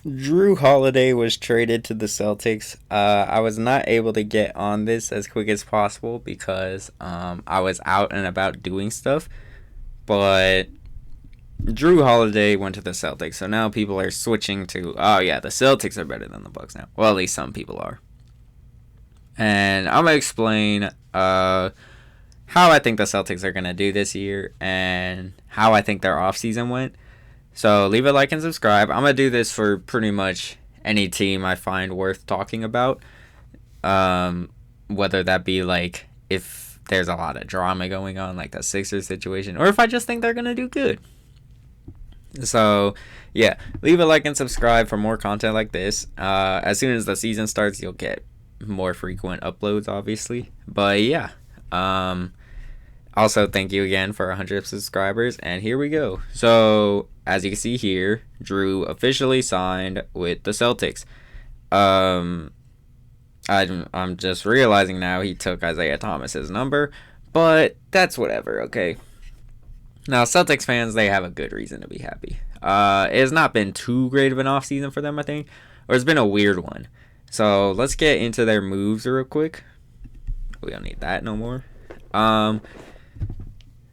Drew Holiday was traded to the Celtics. I was not able to get on this as quick as possible because I was out and about doing stuff. But Drew Holiday went to the Celtics, so now people are switching to, oh yeah, the Celtics are better than the Bucks now. Well, at least some people are. And I'm gonna explain how I think the Celtics are gonna do this year and how I think their offseason went. So leave a like and subscribe. I'm gonna do this for pretty much any team I find worth talking about. Whether that be like if there's a lot of drama going on, like the Sixers situation, or if I just think they're gonna do good. So yeah, leave a like and subscribe for more content like this. As soon as the season starts, you'll get more frequent uploads, obviously. But yeah, also thank you again for 100 subscribers, and here we go. So as you can see here, Drew officially signed with the Celtics. I'm just realizing now he took Isaiah Thomas's number, but that's whatever. Okay. Now Celtics fans, they have a good reason to be happy. It has not been too great of an offseason for them, I think, or it's been a weird one. So let's get into their moves real quick. We don't need that no more.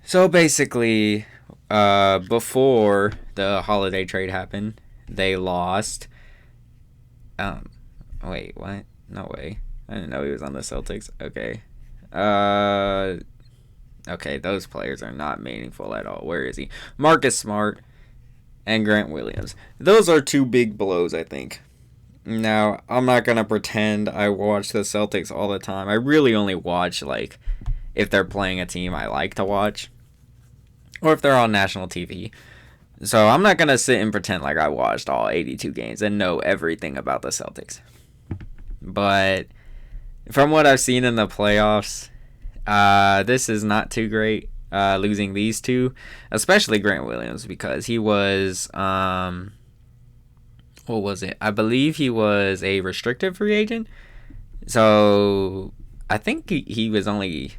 So basically, before the Holiday trade happened, they lost. Wait, what? No way. I didn't know he was on the Celtics. Okay. Okay, those players are not meaningful at all. Where is he? Marcus Smart and Grant Williams. Those are two big blows, I think. Now, I'm not going to pretend I watch the Celtics all the time. I really only watch, like, if they're playing a team I like to watch, or if they're on national TV. So I'm not going to sit and pretend like I watched all 82 games and know everything about the Celtics. But from what I've seen in the playoffs, this is not too great, losing these two, especially Grant Williams, because he was, what was it? I believe he was a restricted free agent. So I think he was only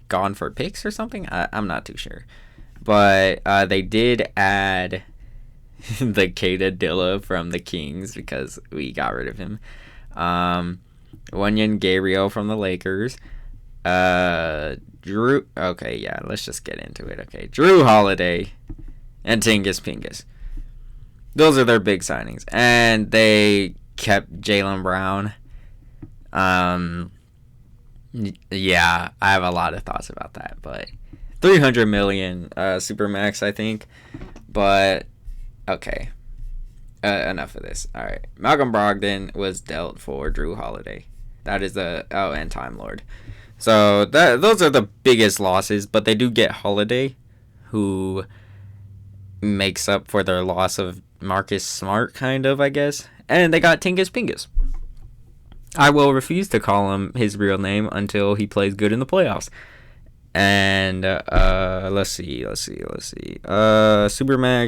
gone for picks or something. I'm not too sure. But they did add the Kata Dilla from the Kings because we got rid of him. Wenyen Gabriel from the Lakers. Drew. Okay, yeah, let's just get into it. Okay, Drew Holiday and Tingus Pingus. Those are their big signings, and they kept Jaylen Brown. Yeah, I have a lot of thoughts about that, but $300 million supermax, I think. But okay, enough of this. All right, Malcolm Brogdon was dealt for Drew Holiday. That is and Time Lord. So those are the biggest losses, but they do get Holiday, who makes up for their loss of Marcus Smart, kind of, I guess. And they got Tingus Pingus. I will refuse to call him his real name until he plays good in the playoffs. And let's see. Supermax,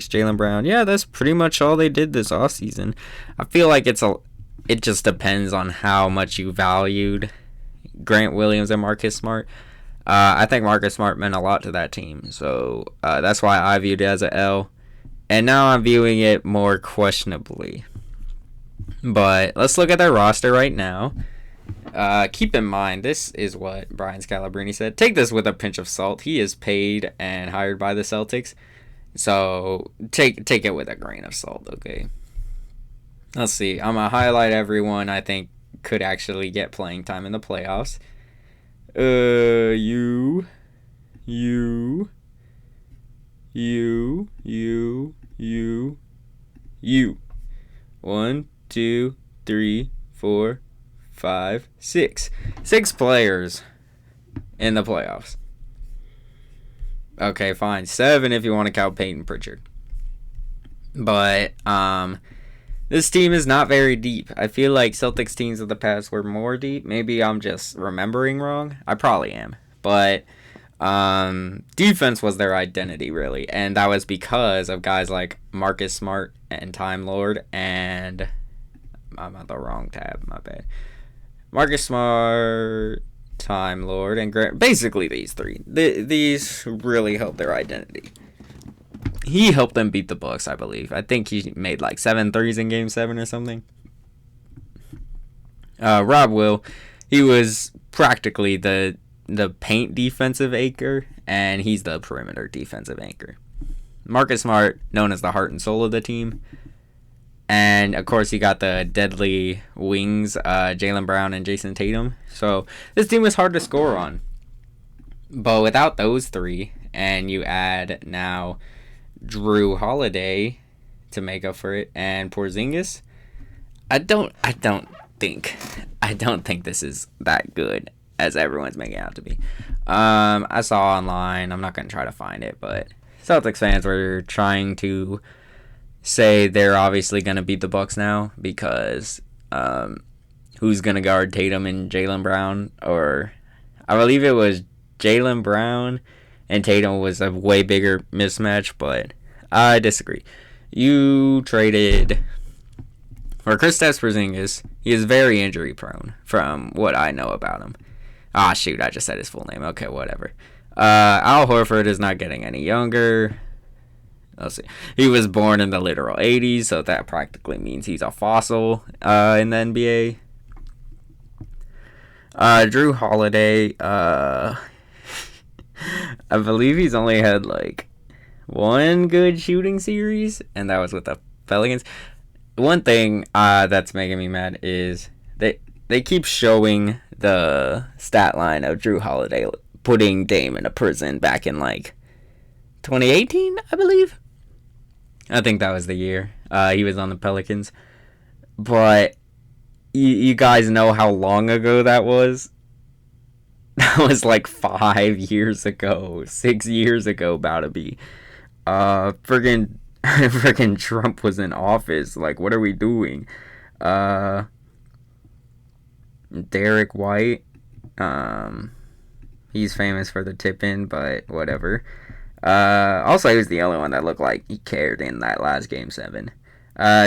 Jaylen Brown. Yeah, that's pretty much all they did this offseason. I feel like it just depends on how much you valued Grant Williams and Marcus Smart. I think Marcus Smart meant a lot to that team, so that's why I viewed it as an L. And now I'm viewing it more questionably. But let's look at their roster right now. Keep in mind, this is what Brian Scalabrine said. Take this with a pinch of salt. He is paid and hired by the Celtics, so take it with a grain of salt, okay? Let's see. I'm going to highlight everyone I think could actually get playing time in the playoffs. You. 1, 2, 3, 4, 5, 6. 6 players in the playoffs. Okay, fine. 7 if you want to count Peyton Pritchard. But this team is not very deep. I feel like Celtics teams of the past were more deep. Maybe I'm just remembering wrong. I probably am. But defense was their identity, really. And that was because of guys like Marcus Smart and Time Lord. And I'm on the wrong tab. My bad. Marcus Smart, Time Lord, and Grant. Basically these three. These really helped their identity. he helped them beat the Bucks, I believe. I think he made like 7 threes in Game 7 or something. Rob Will, he was practically the paint defensive anchor, and he's the perimeter defensive anchor. Marcus Smart, known as the heart and soul of the team. And, of course, you got the deadly wings, Jaylen Brown and Jason Tatum. So, this team was hard to score on. But without those three, and you add now Drew Holiday to make up for it, and Porzingis, I don't think this is that good as everyone's making it out to be. I saw online, I'm not going to try to find it, but Celtics fans were trying to say they're obviously going to beat the Bucks now because who's going to guard Tatum and Jaylen Brown? Or I believe it was Jaylen Brown and Tatum was a way bigger mismatch, but I disagree. You traded for Kristaps Porzingis. He is very injury prone from what I know about him. Ah, shoot, I just said his full name. Okay, whatever. Al Horford is not getting any younger. Let's see. He was born in the literal 80s, so that practically means he's a fossil in the NBA. Drew Holiday, I believe he's only had like one good shooting series, and that was with the Pelicans. One thing that's making me mad is they keep showing the stat line of Drew Holiday putting Dame in a prison back in like 2018, I believe. I think that was the year he was on the Pelicans. But you guys know how long ago that was? That was like 5 years ago, 6 years ago, about to be. Friggin' Trump was in office. Like, what are we doing? Derek White. He's famous for the tip-in, but whatever. Also, he was the only one that looked like he cared in that last Game 7.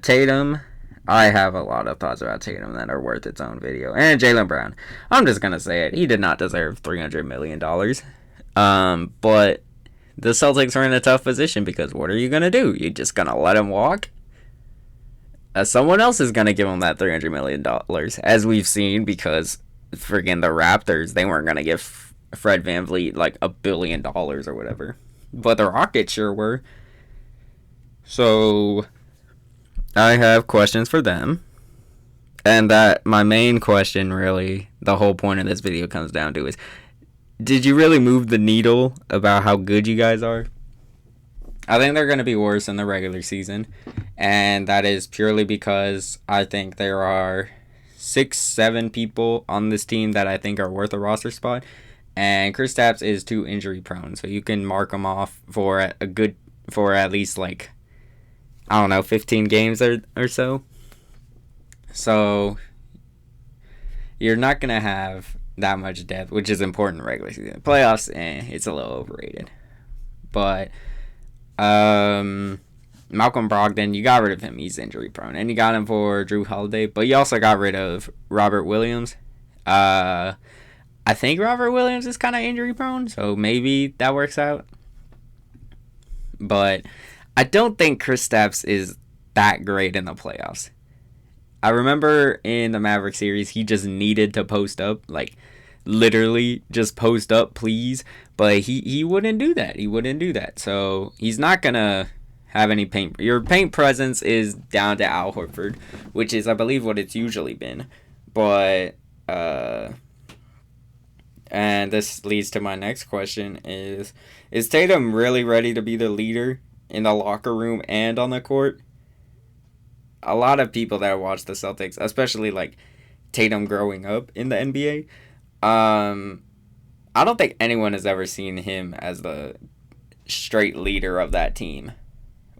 Tatum, I have a lot of thoughts about Tatum that are worth its own video. And Jaylen Brown, I'm just going to say it. He did not deserve $300 million. But the Celtics are in a tough position because what are you going to do? You just going to let him walk? Someone else is going to give him that $300 million, as we've seen, because friggin' the Raptors, they weren't going to give Fred VanVleet like $1 billion or whatever. But the Rockets sure were. So I have questions for them. And that my main question, really, the whole point of this video comes down to is, did you really move the needle about how good you guys are? I think they're going to be worse in the regular season. And that is purely because I think there are 6-7 people on this team that I think are worth a roster spot. And Kristaps is too injury prone, so you can mark him off for at least like, I don't know, 15 games or so. So you're not gonna have that much depth, which is important in regular season. Playoffs, it's a little overrated. But Malcolm Brogdon, you got rid of him. He's injury prone, and you got him for Drew Holiday. But you also got rid of Robert Williams. I think Robert Williams is kind of injury prone, so maybe that works out. But I don't think Kristaps is that great in the playoffs. I remember in the Maverick series, he just needed to post up, like literally just post up, please. But he wouldn't do that. He wouldn't do that. So he's not going to have any paint. Your paint presence is down to Al Horford, which is, I believe, what it's usually been. But and this leads to my next question is Tatum really ready to be the leader in the locker room and on the court? A lot of people that watch the Celtics, especially like Tatum growing up in the NBA, I don't think anyone has ever seen him as the straight leader of that team.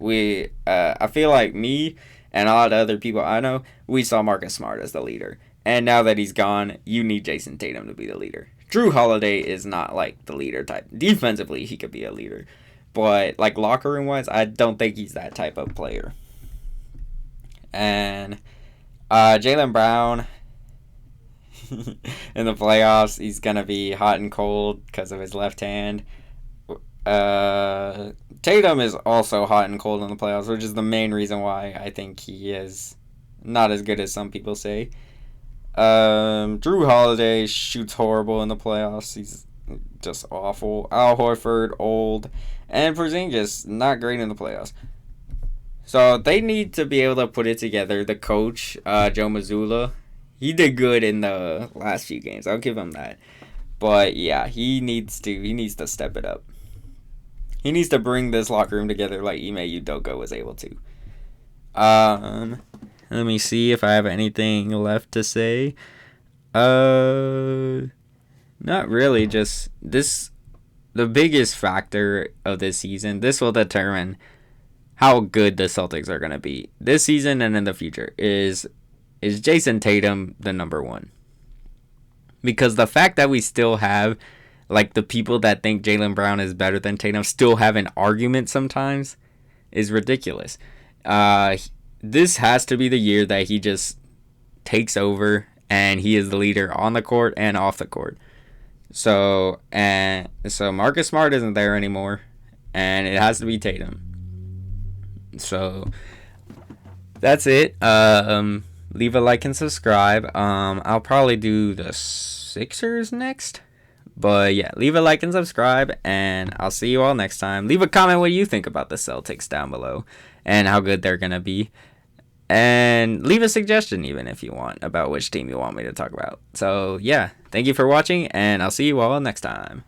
I feel like me and a lot of other people I know, we saw Marcus Smart as the leader. And now that he's gone, you need Jason Tatum to be the leader. Drew Holiday is not like the leader type. Defensively, he could be a leader. But like locker room wise, I don't think he's that type of player. And Jaylen Brown, in the playoffs, he's going to be hot and cold because of his left hand. Tatum is also hot and cold in the playoffs, which is the main reason why I think he is not as good as some people say. Drew Holiday shoots horrible in the playoffs. He's just awful. Al Horford, old. And Porzingis, not great in the playoffs. So they need to be able to put it together. The coach, Joe Mazzulla, he did good in the last few games. I'll give him that. But yeah, he needs to step it up. He needs to bring this locker room together like Ime Udoka was able to. Let me see if I have anything left to say. Not really. Just this, the biggest factor of this season. This will determine how good the Celtics are gonna be this season and in the future. Is Jason Tatum the number one? Because the fact that we still have, like, the people that think Jaylen Brown is better than Tatum still have an argument sometimes is ridiculous. This has to be the year that he just takes over and he is the leader on the court and off the court. So Marcus Smart isn't there anymore, and it has to be Tatum. So that's it. Leave a like and subscribe. I'll probably do the Sixers next. But yeah, leave a like and subscribe, and I'll see you all next time. Leave a comment what you think about the Celtics down below and how good they're going to be. And leave a suggestion even if you want about which team you want me to talk about. So yeah, thank you for watching, and I'll see you all next time.